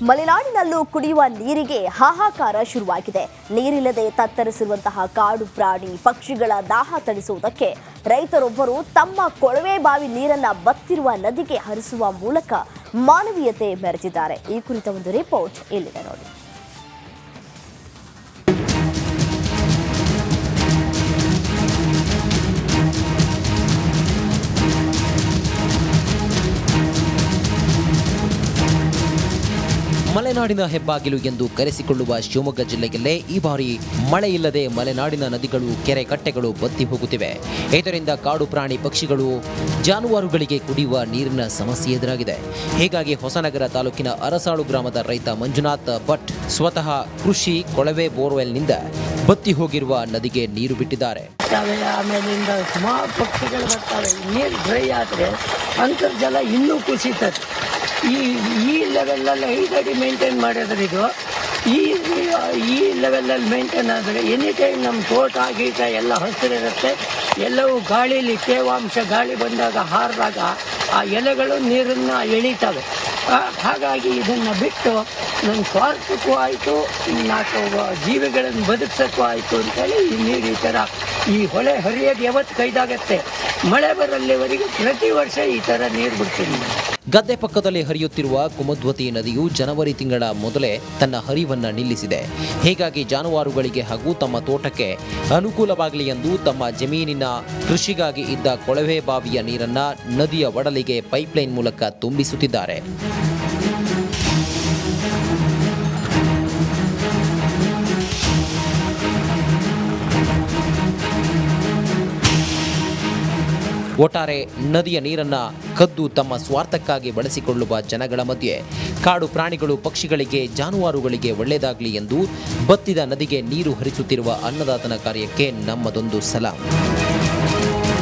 ಮಲೆನಾಡಿನಲ್ಲೂ ಕುಡಿಯುವ ನೀರಿಗೆ ಹಾಹಾಕಾರ ಶುರುವಾಗಿದೆ. ನೀರಿಲ್ಲದೆ ತತ್ತರಿಸಿರುವಂತಹ ಕಾಡು ಪ್ರಾಣಿ ಪಕ್ಷಿಗಳ ದಾಹ ತಣಿಸುವುದಕ್ಕೆ ರೈತರೊಬ್ಬರು ತಮ್ಮ ಕೊಳವೆ ಬಾವಿ ನೀರನ್ನ ಬತ್ತಿರುವ ನದಿಗೆ ಹರಿಸುವ ಮೂಲಕ ಮಾನವೀಯತೆ ಮೆರೆದಿದ್ದಾರೆ. ಈ ಕುರಿತ ಒಂದು ರಿಪೋರ್ಟ್ ಇಲ್ಲಿದೆ ನೋಡಿ. ಮಲೆನಾಡಿನ ಹೆಬ್ಬಾಗಿಲು ಎಂದು ಕರೆಸಿಕೊಳ್ಳುವ ಶಿವಮೊಗ್ಗ ಜಿಲ್ಲೆಯಲ್ಲೇ ಈ ಬಾರಿ ಮಳೆ ಇಲ್ಲದೆ ಮಲೆನಾಡಿನ ನದಿಗಳು, ಕೆರೆ ಕಟ್ಟೆಗಳು ಬತ್ತಿ ಹೋಗುತ್ತಿವೆ. ಇದರಿಂದ ಕಾಡು ಪ್ರಾಣಿ ಪಕ್ಷಿಗಳು, ಜಾನುವಾರುಗಳಿಗೆ ಕುಡಿಯುವ ನೀರಿನ ಸಮಸ್ಯೆ ಎದುರಾಗಿದೆ. ಹೀಗಾಗಿ ಹೊಸನಗರ ತಾಲೂಕಿನ ಅರಸಾಳು ಗ್ರಾಮದ ರೈತ ಮಂಜುನಾಥ್ ಭಟ್ ಸ್ವತಃ ಕೃಷಿ ಕೊಳವೆ ಬೋರ್ವೆಲ್ನಿಂದ ಬತ್ತಿ ಹೋಗಿರುವ ನದಿಗೆ ನೀರು ಬಿಟ್ಟಿದ್ದಾರೆ. ಆಮೇಲಿಂದ ಸುಮಾರು ಪಕ್ಷಿಗಳು ಬರ್ತವೆ. ನೀರು ಡ್ರೈ ಆದರೆ ಅಂತರ್ಜಲ ಇನ್ನೂ ಕುಸಿತದೆ. ಈ ಲೆವೆಲಲ್ಲಿ 5 ಅಡಿ ಮೇಂಟೈನ್ ಮಾಡಿದ್ರೆ ಇದು ಈ ಲೆವೆಲಲ್ಲಿ ಮೇಂಟೈನ್ ಆದರೆ ಎನಿ ಟೈಮ್ ನಮ್ಮ ತೋಟ ಗೀಟ ಎಲ್ಲ ಹಸಿರಿರುತ್ತೆ. ಎಲ್ಲವೂ ಗಾಳೀಲಿ ತೇವಾಂಶ ಗಾಳಿ ಬಂದಾಗ ಹಾರಿದಾಗ ಆ ಎಲೆಗಳು ನೀರನ್ನು ಎಳೀತವೆ. ಹಾಗಾಗಿ ಇದನ್ನು ಬಿಟ್ಟು ನನ್ನ ಸ್ವಾರ್ಥಕ್ಕೂ ಆಯಿತು, ನಾಲ್ಕು ಜೀವಿಗಳನ್ನು ಬದುಕಿಸೋಕ್ಕೂ ಆಯಿತು ಅಂತೇಳಿ ಈ ನೀರು ಈ ಥರ ಈ ಹೊಳೆ ಹರಿಯೋದು ಯಾವತ್ತು ಕೈದಾಗತ್ತೆ. ಮಳೆ ಬರಲ್ಲಿವರೆಗೆ ಪ್ರತಿ ವರ್ಷ ಈ ಥರ ನೀರು ಬಿಡ್ತೀನಿ. ಗದ್ದೆ ಪಕ್ಕದಲ್ಲಿ ಹರಿಯುತ್ತಿರುವ ಕುಮದ್ವತಿ ನದಿಯು ಜನವರಿ ತಿಂಗಳ ಮೊದಲೇ ತನ್ನ ಹರಿವನ್ನು ನಿಲ್ಲಿಸಿದೆ. ಹೀಗಾಗಿ ಜಾನುವಾರುಗಳಿಗೆ ಹಾಗೂ ತಮ್ಮ ತೋಟಕ್ಕೆ ಅನುಕೂಲವಾಗಲಿ ಎಂದು ತಮ್ಮ ಜಮೀನಿನ ಕೃಷಿಗಾಗಿ ಇದ್ದ ಕೊಳವೆ ಬಾವಿಯ ನೀರನ್ನ ನದಿಯ ಒಡಲಿಗೆ ಪೈಪ್ಲೈನ್ ಮೂಲಕ ತುಂಬಿಸುತ್ತಿದ್ದಾರೆ. ಒಟ್ಟಾರೆ ನದಿಯ ನೀರನ್ನ ಕದ್ದು ತಮ್ಮ ಸ್ವಾರ್ಥಕ್ಕಾಗಿ ಬಳಸಿಕೊಳ್ಳುವ ಜನಗಳ ಮಧ್ಯೆ ಕಾಡು ಪ್ರಾಣಿಗಳು, ಪಕ್ಷಿಗಳಿಗೆ, ಜಾನುವಾರುಗಳಿಗೆ ಒಳ್ಳೆಯದಾಗಲಿ ಎಂದು ಬತ್ತಿದ ನದಿಗೆ ನೀರು ಹರಿಸುತ್ತಿರುವ ಅನ್ನದಾತನ ಕಾರ್ಯಕ್ಕೆ ನಮ್ಮದೊಂದು ಸಲಾಂ.